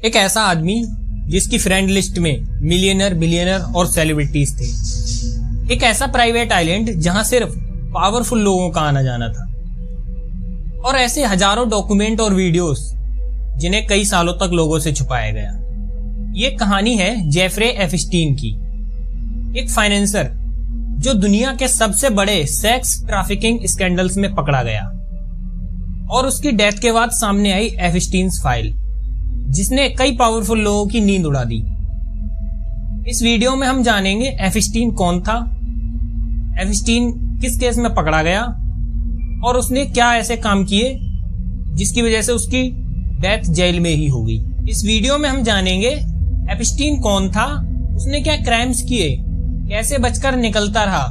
एक ऐसा आदमी जिसकी फ्रेंड लिस्ट में मिलियनर, बिलियनर और सेलिब्रिटीज थे। एक ऐसा प्राइवेट आइलैंड जहां सिर्फ पावरफुल लोगों का आना जाना था। और ऐसे हजारों डॉक्यूमेंट और वीडियोस जिन्हें कई सालों तक लोगों से छुपाया गया। ये कहानी है जेफरे एपस्टीन की, एक फाइनेंसर जो दुनिया के सबसे बड़े सेक्स ट्रैफिकिंग स्कैंडल्स में पकड़ा गया। और उसकी डेथ के बाद सामने आई एपस्टीन्स फाइल, जिसने कई पावरफुल लोगों की नींद उड़ा दी। इस वीडियो में हम जानेंगे एपस्टीन कौन था, एपस्टीन किस केस में पकड़ा गया और उसने क्या ऐसे काम किए जिसकी वजह से उसकी डेथ जेल में ही हो गई। इस वीडियो में हम जानेंगे एपस्टीन कौन था, उसने क्या क्राइम्स किए, कैसे बचकर निकलता रहा,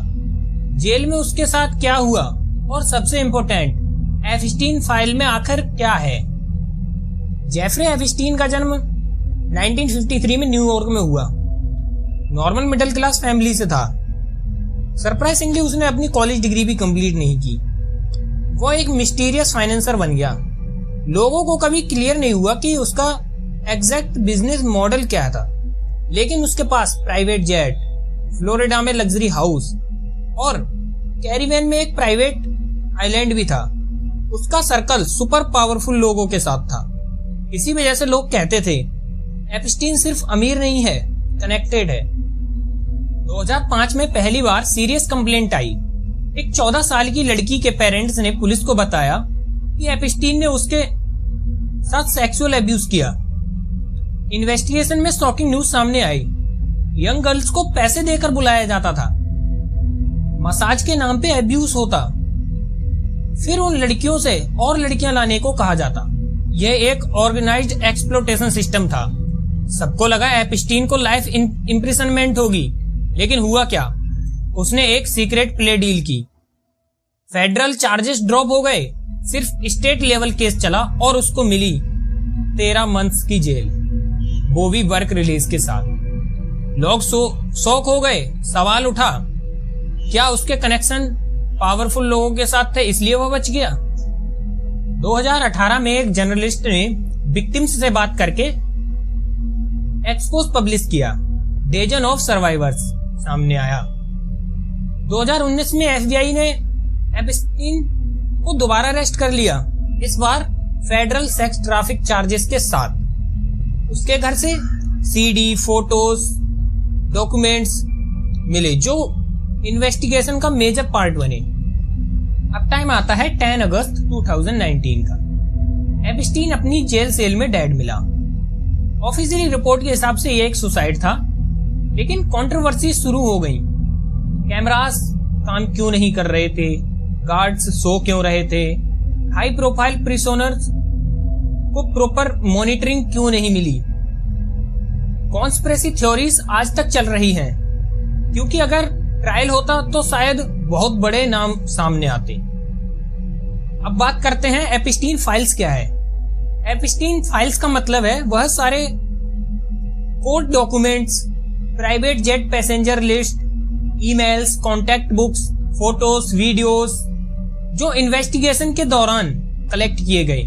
जेल में उसके साथ क्या हुआ और सबसे इम्पोर्टेंट एपस्टीन फाइल में आखिर क्या है। जेफरे एपस्टीन का जन्म 1953 में न्यूयॉर्क में हुआ। नॉर्मल मिडिल क्लास फैमिली से था। सरप्राइजिंगली उसने अपनी कॉलेज डिग्री भी कंप्लीट नहीं की। वो एक मिस्टीरियस फाइनेंसर बन गया। लोगों को कभी क्लियर नहीं हुआ कि उसका एग्जैक्ट बिजनेस मॉडल क्या था, लेकिन उसके पास प्राइवेट जेट, फ्लोरिडा में लग्जरी हाउस और कैरिबियन में एक प्राइवेट आइलैंड भी था। उसका सर्कल सुपर पावरफुल लोगों के साथ था। इसी वजह से लोग कहते थे एपस्टीन सिर्फ अमीर नहीं है, कनेक्टेड है। 2005 में पहली बार सीरियस कंप्लेंट आई। एक 14 साल की लड़की के पेरेंट्स ने पुलिस को बताया कि एपस्टीन ने उसके साथ सेक्सुअल अब्यूज किया। इन्वेस्टिगेशन में शॉकिंग न्यूज सामने आई। यंग गर्ल्स को पैसे देकर बुलाया जाता था, मसाज के नाम पे अब्यूज होता, फिर उन लड़कियों से और लड़कियां लाने को कहा जाता। यह एक ऑर्गेनाइज्ड एक्सप्लोटेशन सिस्टम था। सबको लगा एपस्टीन को लाइफ इम्प्रिजनमेंट होगी, लेकिन हुआ क्या, उसने एक सीक्रेट प्ले डील की। फेडरल चार्जेस ड्रॉप हो गए, सिर्फ स्टेट लेवल केस चला और उसको मिली 13 मंथ्स की जेल, वो भी वर्क रिलीज के साथ। लोग शौक हो गए। सवाल उठा, क्या उसके कनेक्शन पावरफुल लोगों के साथ थे इसलिए वो बच गया? 2018 में एक जर्नलिस्ट ने विक्टिम्स से बात करके एक्सपोज पब्लिश किया। डजन ऑफ सर्वाइवर्स सामने आया। 2019 में एफबीआई ने एपस्टीन को दोबारा अरेस्ट कर लिया, इस बार फेडरल सेक्स ट्रैफिक चार्जेस के साथ। उसके घर से सीडी, फोटोज, डॉक्यूमेंट्स मिले जो इन्वेस्टिगेशन का मेजर पार्ट बने। अब टाइम आता है 10 अगस्त 2019 का। एपस्टीन अपनी जेल सेल में डेड मिला। ऑफिशियली रिपोर्ट के हिसाब से ये एक सुसाइड था, लेकिन कंट्रोवर्सी शुरू हो गई। कैमरास काम क्यों नहीं कर रहे थे, गार्ड्स सो क्यों रहे थे, हाई प्रोफाइल प्रिजनर्स को प्रॉपर मॉनिटरिंग क्यों नहीं मिली। कॉन्स्पिरेसी थ्योरीज आज तक चल रही हैं, क्योंकि अगर ट्रायल होता तो शायद बहुत बड़े नाम सामने आते। अब बात करते हैं एपस्टीन फाइल्स क्या है। एपस्टीन फाइल्स का मतलब है वह सारे court documents, private jet passenger list, emails, contact books, photos, videos जो इन्वेस्टिगेशन के दौरान कलेक्ट किए गए।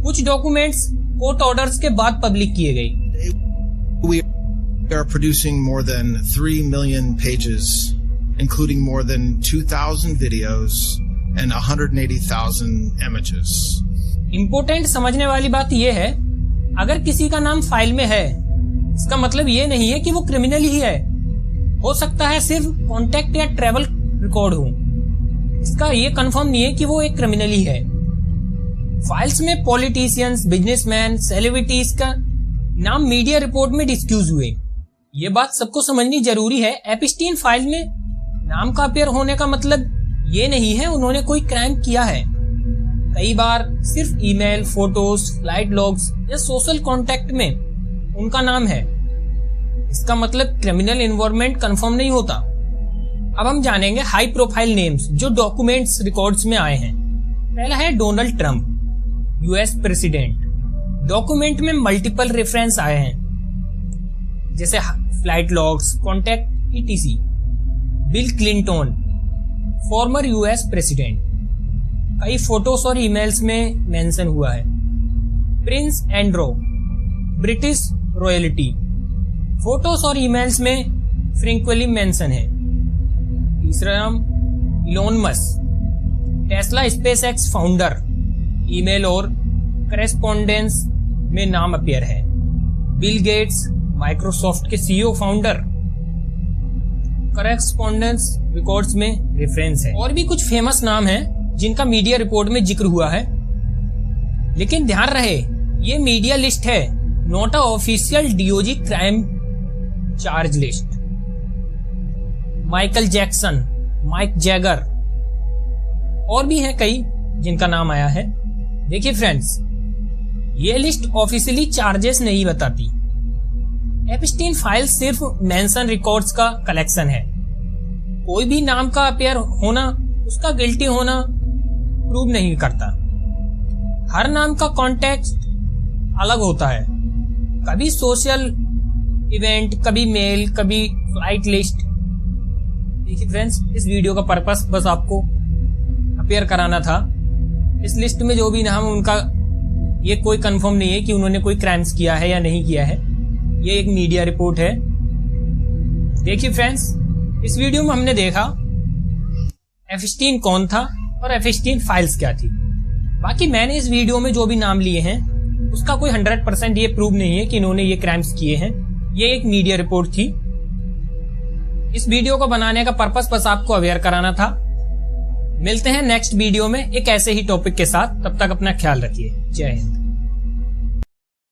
कुछ डॉक्यूमेंट्स कोर्ट ऑर्डर्स के बाद पब्लिक किए गए। We are producing more than 3 million pages, including more than 2,000 videos and 180,000 images. Important समझने वाली बात यह है, अगर किसी का नाम फाइल में है, इसका मतलब ये नहीं है कि वो क्रिमिनल ही है। हो सकता है सिर्फ कॉन्टैक्ट या ट्रैवल रिकॉर्ड हो, इसका ये कंफर्म नहीं है कि वो एक क्रिमिनल ही है। फाइल्स में पॉलिटिशियंस, बिजनेसमैन, सेलिब्रिटीज का नाम मीडिया रिपोर्ट में डिस्क्लोज हुए। ये बात सबको समझनी जरूरी है। एपस्टीन फाइल में नाम का अपीयर होने का मतलब ये नहीं है उन्होंने कोई क्राइम किया है। कई बार सिर्फ ईमेल, फोटोज, फ्लाइट लॉग्स या सोशल कॉन्टैक्ट में उनका नाम है, इसका मतलब क्रिमिनल इन्वॉल्वमेंट कंफर्म नहीं होता। अब हम जानेंगे हाई प्रोफाइल नेम्स जो डॉक्यूमेंट्स रिकॉर्ड्स में आए हैं। पहला है Donald Trump, US president. Document में मल्टीपल रेफरेंस आए हैं, जैसे flight logs, contact, ETC. Bill Clinton, former US president, कई फोटोज और ईमेल्स में मेंशन हुआ है। Prince Andrew, British royalty. Photos और ईमेल्स में फ्रीक्वेंटली मेंशन है। तीसरा नाम Elon Musk, Tesla SpaceX founder, email और करेस्पॉन्डेंस में नाम अपीयर है। बिल गेट्स, माइक्रोसॉफ्ट के सीईओ फाउंडर, करेस्पॉन्डेंस रिकॉर्ड्स में रेफरेंस है। और भी कुछ फेमस नाम हैं जिनका मीडिया रिपोर्ट में जिक्र हुआ है, लेकिन ध्यान रहे ये मीडिया लिस्ट है, not a official DOJ crime charge list. Michael Jackson, Mick Jagger और भी हैं कई जिनका नाम आया है। देखिए फ्रेंड्स, ये लिस्ट ऑफिशियली चार्जेस नहीं बताती। एप्स्टीन फाइल सिर्फ मेंशन रिकॉर्ड्स का कलेक्शन है। कोई भी नाम का अपीयर होना उसका गिल्टी होना प्रूव नहीं करता। हर नाम का कॉन्टेक्स्ट अलग होता है, कभी सोशल इवेंट, कभी मेल, कभी फ्लाइट लिस्ट। देखिए फ्रेंड्स, इस वीडियो का पर्पस बस आपको अपीयर कराना था। इस लिस्ट में जो भी नाम उनका ये कोई कंफर्म नहीं है कि उन्होंने कोई क्राइम्स किया है या नहीं किया है। ये एक मीडिया रिपोर्ट है। देखिए फ्रेंड्स, इस वीडियो में हमने देखा एप्स्टीन कौन था और एप्स्टीन फाइल्स क्या थी। बाकी मैंने इस वीडियो में जो भी नाम लिए हैं उसका कोई 100% ये प्रूव नहीं है कि इन्होंने ये क्राइम्स किए हैं। ये एक मीडिया रिपोर्ट थी। इस वीडियो को बनाने का पर्पस बस आपको अवेयर कराना था। मिलते हैं नेक्स्ट वीडियो में एक ऐसे ही टॉपिक के साथ। तब तक अपना ख्याल रखिए। जय हिंद।